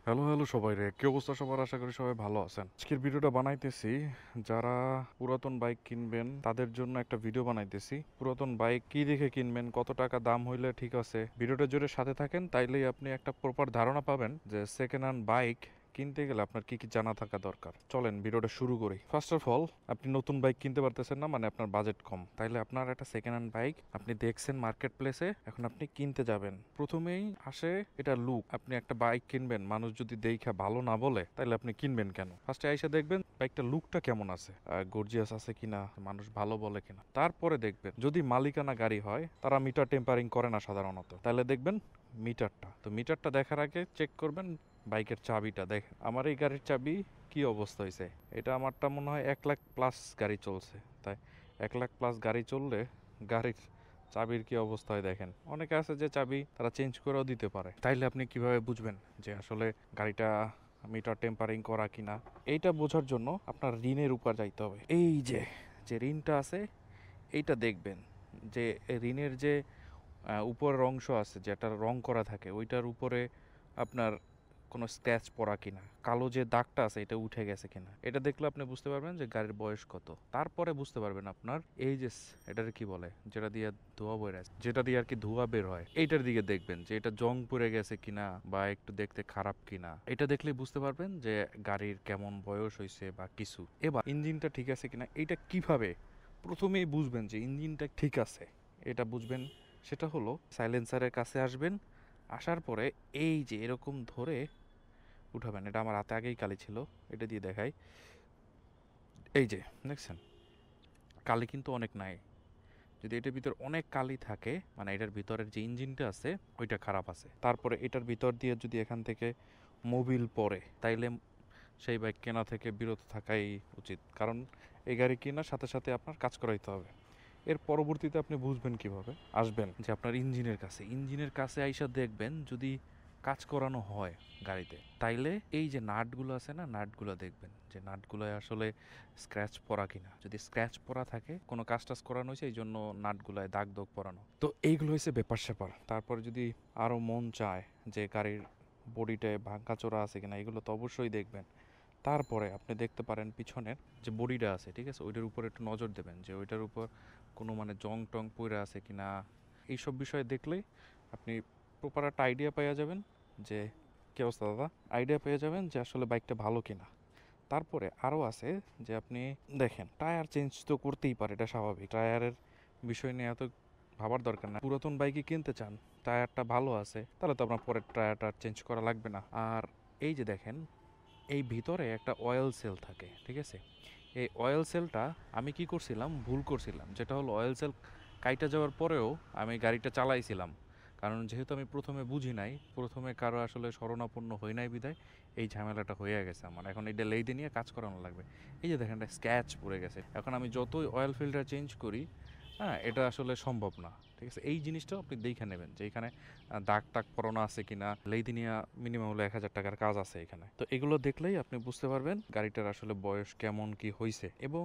Hello hello সবাই রে, কি অবস্থা সবার? আশা করি সবাই ভালো আছেন। আজকের ভিডিওটা বানাইতেছি যারা পুরাতন বাইক কিনবেন তাদের জন্য একটা ভিডিও বানাইতেছি। পুরাতন বাইক কি দেখে কিনবেন, কত টাকা দাম হইলে ঠিক আছে, ভিডিওটা জুড়ে সাথে থাকেন, তাইলেই আপনি একটা প্রপার ধারণা পাবেন যে সেকেন্ড হ্যান্ড বাইক কিনতে গেলে আপনার কি কি জানা থাকা দরকার। চলেন ভিডিওটা শুরু করি। ফার্স্ট অফ অল, আপনি নতুন বাইক কিনতে পারতেছেন না, মানে আপনার বাজেট কম, তাইলে আপনার একটা সেকেন্ড হ্যান্ড বাইক আপনি দেখছেন মার্কেট প্লেসে, এখন আপনি কিনতে যাবেন। প্রথমেই আসে এটা লুক। আপনি একটা বাইক কিনবেন, মানুষ যদি দেখা ভালো না বলে তাহলে আপনি কিনবেন কেন? ফার্স্টে আইসা দেখবেন বাইকটা লুকটা কেমন আছে, গর্জিয়াস আছে কিনা, মানুষ ভালো বলে কিনা। তারপরে দেখবেন যদি মালিকানা গাড়ি হয়, তারা মিটার টেম্পারিং করে না সাধারণত, তাহলে দেখবেন মিটারটা। তো মিটারটা দেখার আগে চেক করবেন বাইকের চাবিটা। দেখেন আমার এই গাড়ির চাবি কি অবস্থা হয়েছে। এটা আমারটা মনে হয় 1 লাখ প্লাস গাড়ি চলছে, তাই 1 লাখ প্লাস গাড়ি চললে গাড়ির চাবির কি অবস্থা হয় দেখেন। অনেকে আছে যে চাবি তারা চেঞ্জ করেও দিতে পারে। তাইলে আপনি কিভাবে বুঝবেন যে আসলে গাড়িটা মিটার টেম্পারিং করা কিনা? এইটা বোঝার জন্য আপনার ঋণের উপর যাইতে হবে। এই যে যে ঋণটা আছে এইটা দেখবেন, যে ঋণের যে উপরের অংশ আছে যেটা রং করা থাকে, ওইটার উপরে আপনার কোনো স্ক্র্যাচ পড়া কিনা, কালো যে দাগটা আছে এটা উঠে গেছে কিনা, এটা দেখলে আপনি বুঝতে পারবেন যে গাড়ির বয়স কত। তারপরে বুঝতে পারবেন আপনার এই যে এটার কি বলে, যেটা দিয়ে ধোঁয়া বের হয়, যেটা দিয়ে আর কি ধোঁয়া বের হয়, এইটার দিকে দেখবেন যে এটা জং পড়ে গেছে কিনা বা একটু দেখতে খারাপ কিনা। এটা দেখলেই বুঝতে পারবেন যে গাড়ির কেমন বয়স হয়েছে বা কিছু। এবার ইঞ্জিনটা ঠিক আছে কিনা, এইটা কিভাবে প্রথমেই বুঝবেন যে ইঞ্জিনটা ঠিক আছে, এটা বুঝবেন। সেটা হলো সাইলেন্সারের কাছে আসবেন, আসার পরে এই যে এরকম ধরে উঠাবেন। এটা আমার হাতে আগেই কালি ছিল, এটা দিয়ে দেখাই। এই যে দেখছেন কালি কিন্তু অনেক নাই। যদি এটার ভিতর অনেক কালি থাকে, মানে এটার ভিতরের যে ইঞ্জিনটা আছে ওইটা খারাপ আছে। তারপরে এটার ভিতর দিয়ে যদি এখান থেকে মোবিল পড়ে, তাইলে সেই বাইক কেনা থেকে বিরত থাকাই উচিত, কারণ এই গাড়ি কেনার সাথে সাথে আপনার কাজ করাইতে হবে। এর পরবর্তীতে আপনি বুঝবেন কিভাবে, আসবেন যে আপনার ইঞ্জিনের কাছে আইসা দেখবেন যদি কাজ করানো হয় গাড়িতে, তাইলে এই যে নাটগুলো আছে না, নাটগুলো দেখবেন যে নাটগুলোয় আসলে স্ক্র্যাচ পড়া কিনা। যদি স্ক্র্যাচ পড়া থাকে, কোনো কাজ টাজ করানো হয়েছে এই জন্য নাটগুলোয় দাগ দাগ পরানো। তো এইগুলো হয়েছে ব্যাপার স্যাপার। তারপরে যদি আরও মন চায় যে গাড়ির বডিটায় ভাঙাচোরা আছে কিনা, এগুলো তো অবশ্যই দেখবেন। তারপরে আপনি দেখতে পারেন পিছনের যে বডিটা আছে, ঠিক আছে, ওইটার উপর একটু নজর দেবেন যে ওইটার উপর কোনো মানে জং টং পড়ে আছে কিনা। এইসব বিষয়ে দেখলেই আপনি প্রপার একটা আইডিয়া পেয়ে যাবেন যে কী অবস্থা দাদা, আইডিয়া পেয়ে যাবেন যে আসলে বাইকটা ভালো কিনা। তারপরে আরও আছে যে আপনি দেখেন টায়ার চেঞ্জ তো করতেই পারে, এটা স্বাভাবিক। টায়ারের বিষয় নিয়ে এত ভাবার দরকার না। পুরাতন বাইকই কিনতে চান, টায়ারটা ভালো আছে, তাহলে তো আপনার পরের টায়ারটা চেঞ্জ করা লাগবে না। আর এই যে দেখেন এই ভিতরে একটা অয়েল সেল থাকে, ঠিক আছে। এই অয়েল সেলটা আমি কি করছিলাম, ভুল করছিলাম, যেটা হলো অয়েল সেল কাইটা যাওয়ার পরেও আমি গাড়িটা চালাইছিলাম। কারণ যেহেতু আমি প্রথমে বুঝি নাই, প্রথমে কারো আসলে শরণাপন্ন হই নাই বিদায় এই ঝামেলাটা হয়ে গেছে আমার। এখন এটা লেইদে নিয়ে কাজ করানো লাগবে। এই যে দেখেন একটা স্ক্র্যাচ পড়ে গেছে, এখন আমি যতই অয়েল ফিল্টার চেঞ্জ করি, হ্যাঁ, এটা আসলে সম্ভব না। ঠিক আছে, এই জিনিসটাও আপনি দেখে নেবেন যে এখানে দাগ টাগ পরানো আছে কিনা। লেইদিনিয়া মিনিমাম হলো 1,000 টাকার কাজ আছে এখানে। তো এগুলো দেখলেই আপনি বুঝতে পারবেন গাড়িটার আসলে বয়স কেমন কি হয়েছে। এবং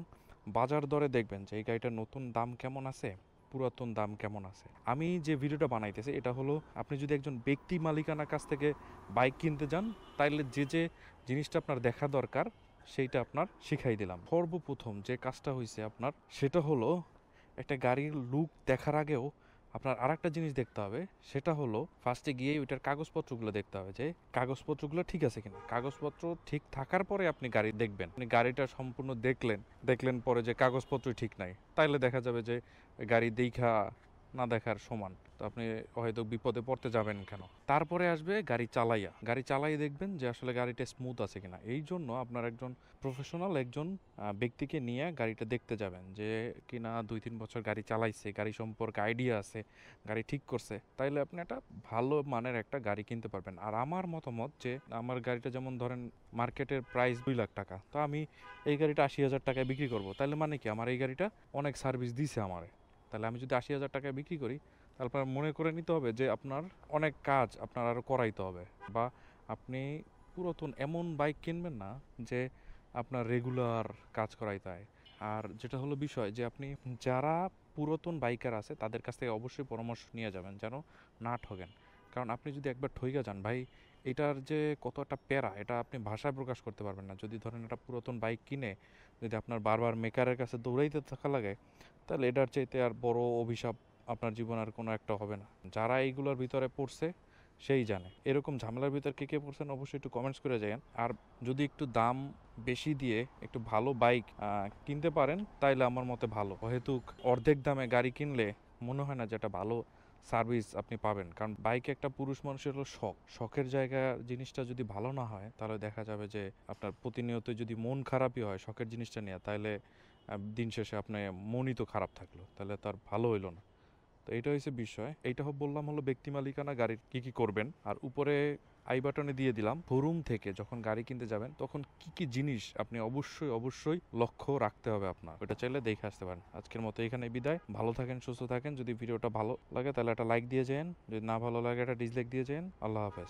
বাজার দরে দেখবেন যে এই গাড়িটার নতুন দাম কেমন আছে, পুরাতন দাম কেমন আছে। আমি যে ভিডিওটা বানাইতেছি এটা হলো, আপনি যদি একজন ব্যক্তি মালিকানার কাছ থেকে বাইক কিনতে যান, তাইলে যে যে জিনিসটা আপনার দেখা দরকার সেইটা আপনার শিখাই দিলাম। সর্বপ্রথম যে কাজটা হয়েছে আপনার, সেটা হলো একটা গাড়ির লুক দেখার আগেও আপনার আরেকটা জিনিস দেখতে হবে। সেটা হলো ফার্স্টে গিয়ে ওইটার কাগজপত্রগুলো দেখতে হবে যে কাগজপত্রগুলো ঠিক আছে কিনা। কাগজপত্র ঠিক থাকার পরে আপনি গাড়ি দেখবেন। আপনি গাড়িটা সম্পূর্ণ দেখলেন পরে যে কাগজপত্র ঠিক নাই, তাইলে দেখা যাবে যে গাড়ি দেখা না দেখার সমান। তো আপনি হয়তো বিপদে পড়তে যাবেন কেন। তারপরে আসবে গাড়ি চালাই দেখবেন যে আসলে গাড়িটা স্মুথ আছে কিনা। এই জন্য আপনার একজন প্রফেশনাল একজন ব্যক্তিকে নিয়ে গাড়িটা দেখতে যাবেন, যে কিনা 2-3 বছর গাড়ি চালাইছে, গাড়ি সম্পর্কে আইডিয়া আছে, গাড়ি ঠিক করছে, তাইলে আপনি একটা ভালো মানের একটা গাড়ি কিনতে পারবেন। আর আমার মতামত যে আমার গাড়িটা যেমন ধরেন মার্কেটের প্রাইস 2 লাখ টাকা, তো আমি এই গাড়িটা 80,000 টাকায় বিক্রি করব, তাহলে মানে কি আমার এই গাড়িটা অনেক সার্ভিস দিছে আমারে। তাহলে আমি যদি 80,000 টাকায় বিক্রি করি, তারপর মনে করে নিতে হবে যে আপনার অনেক কাজ আপনার আরও করাইতে হবে। বা আপনি পুরাতন এমন বাইক কিনবেন না যে আপনার রেগুলার কাজ করাইতে হয়। আর যেটা হলো বিষয় যে আপনি যারা পুরাতন বাইকার আছে তাদের কাছ থেকে অবশ্যই পরামর্শ নিয়ে যাবেন, যেন না ঠকেন। কারণ আপনি যদি একবার ঠইকা যান ভাই, এটার যে কত একটা প্যারা এটা আপনি ভাষায় প্রকাশ করতে পারবেন না। যদি ধরেন একটা পুরাতন বাইক কিনে যদি আপনার বারবার মেকারের কাছে দৌড়াইতে থাকা লাগে, তাহলে এটার চাইতে আর বড় অভিশাপ আপনার জীবন আর কোনো একটা হবে না। যারা এইগুলোর ভিতরে পড়ছে সেই জানে এরকম ঝামেলার ভিতর কে কে পড়ছেন, অবশ্যই একটু কমেন্টস করে যাবেন। আর যদি একটু দাম বেশি দিয়ে একটু ভালো বাইক কিনতে পারেন তাইলে আমার মতে ভালো। যেহেতু অর্ধেক দামে গাড়ি কিনলে মনে হয় না যে একটা ভালো সার্ভিস আপনি পাবেন। কারণ বাইক একটা পুরুষ মানুষের হলো শখ, শখের জায়গা জিনিসটা যদি ভালো না হয় তাহলে দেখা যাবে যে আপনার প্রতিনিয়ত যদি মন খারাপই হয় শখের জিনিসটা নিয়ে, তাহলে দিন শেষে আপনার মনই তো খারাপ থাকলো, তাহলে তার ভালো হইলো না। তো এইটা হচ্ছে বিষয়। এইটা বললাম হলো ব্যক্তি মালিকানা গাড়ির কি কি করবেন। আর উপরে আই বাটনে দিয়ে দিলাম শোরুম থেকে যখন গাড়ি কিনতে যাবেন তখন কি কি জিনিস আপনি অবশ্যই অবশ্যই লক্ষ্য রাখতে হবে আপনার, ওটা চাইলে দেখে আসতে পারেন। আজকের মতো এখানে বিদায়। ভালো থাকেন, সুস্থ থাকেন। যদি ভিডিওটা ভালো লাগে তাহলে একটা লাইক দিয়ে যান, যদি না ভালো লাগে একটা ডিসলাইক দিয়ে যান। আল্লাহ হাফেজ।